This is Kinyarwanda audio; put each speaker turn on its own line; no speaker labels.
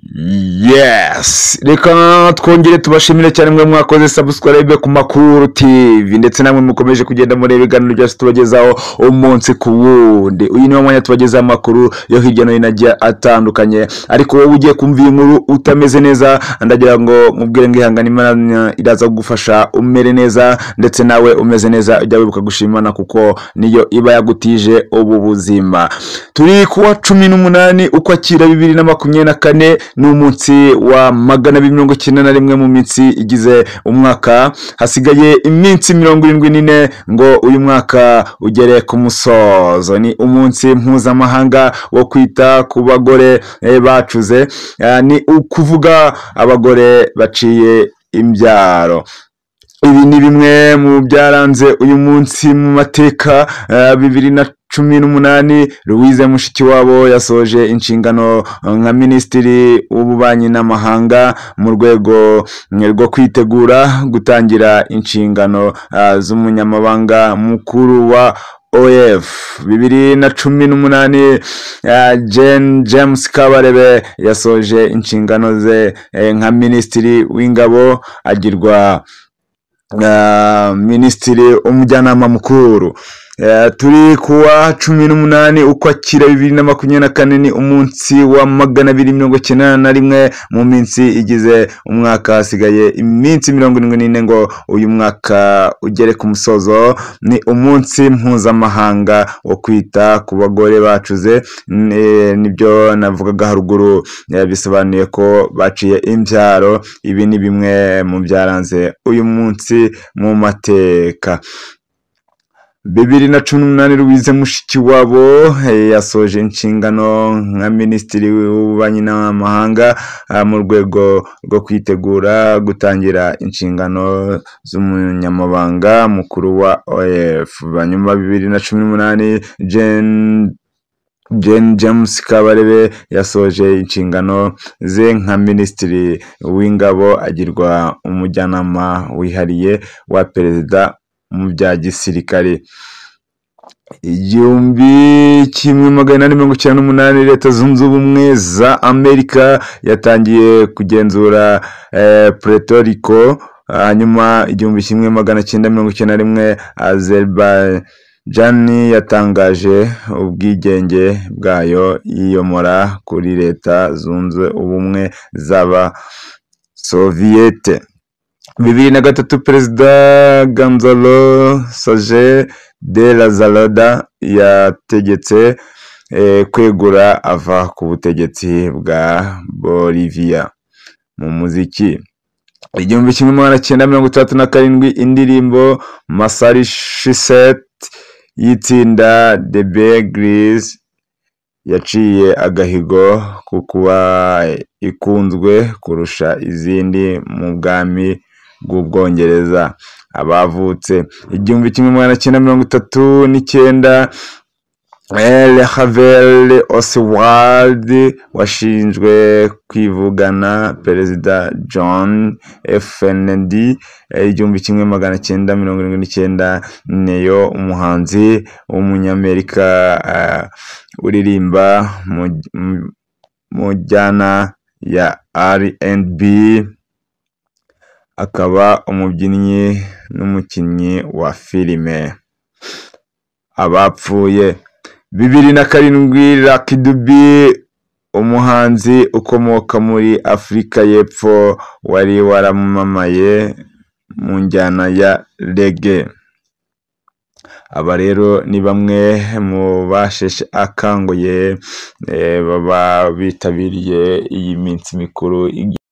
Yes, reka twongere tubashimire cyane mwe mwakoze subscribe ku Makuru TV ndetse namwe mukomeje kugenda muri ibiganiro byacu tubagezaho umunsi ku wundi. Uyu ni mwanya tubagezaho amakuru yo hirya no hino agiye atandukanye, ariko wowe ugiye kumva iyi nkuru utameze neza, ndagira ngo mubwire ngo ihangane, Imana iraza kugufasha umere neza ndetse nawe umeze neza, ujya wibuka gushimana kuko niyo iba yagutije ubu buzima. Turi kuwa 18 ukwakira 2024 n'umunsi wa 291 mu minsi igize umwaka. Hasigaye iminsi 74 ngo uyu mwaka ugere ku musozo. Ni umunsi mpuzamahanga wo kwita ku bagore bacuze, ni ukuvuga abagore baciye imbyaro. Ibi ni bimwe mu byaranze uyu munsi mu mateka. 2018 Louise Mushikiwabo yasoje inshingano nka Minisitiri w'Ububanyi n'Amahanga mu rwego rwo kwitegura gutangira inshingano z'umunyamabanga mukuru wa OEF. 2018 Jane James Kabarebe yasoje inshingano ze nka Minisitiri w'Ingabo, agirwa Minisitiri umujyanama mukuru. Turi kuwa 18 ukwakira 2024 ni umunsi wa 291 mu minsi igize umwaka. Hasigaye iminsi 74 ngo uyu mwaka ugere ku musozo. Ni umunsi mpuzamahanga wo kwita ku bagore bacuze. Nibyo navugaga haruguru, bisobanuye ko baciye imbyaro. Ibi ni bimwe mu byaranze uyu munsi mu mateka. 2018 Louise Mushikiwabo yasoje inshingano nka Minisitiri w'Ububanyi n'Amahanga mu rwego rwo kwitegura gutangira inshingano z'umunyamabanga mukuru wa OEF. Nyuma 2018 Jane James Kabarebe yasoje inshingano ze nka Minisitiri w'Ingabo, agirwa umujyanama wihariye wa Perezida mu bya gisirikare. 1898 Leta Zunze Ubumwe za Amerika yatangiye kugenzura Puerto Rico. Hanyuma 1991 Azerbaijan yatangaje ubwigenge bwayo yiyomora kuri Leta Zunze Ubumwe z'aba Soviete. 2003 Perezida Gonzalo Sanchez de la Zalada yategetse kwegura ava ku butegetsi bwa Bolivia. Mu muziki, 1967 indirimbo Massachusetts y'itsinda The Beatles yaciye agahigo ku kuba ikunzwe kurusha izindi mu bwami bw'Ubwongereza. Abavutse 1939 Harvey Oswald washinjwe kwivugana Perezida John F. Kennedy. 1979 Neo, umuhanzi w'umunyamerika uririmba mu njyana ya R&B, akaba umubyinnyi n'umukinnyi wa filime. Abapfuye 2007 Lucky Dube, umuhanzi ukomoka muri Afurika y'Epfo wari waramamaye mu njyana ya reggae. Aba rero ni bamwe mu basheshe akanguye baba bitabiriye iyi minsi mikuru.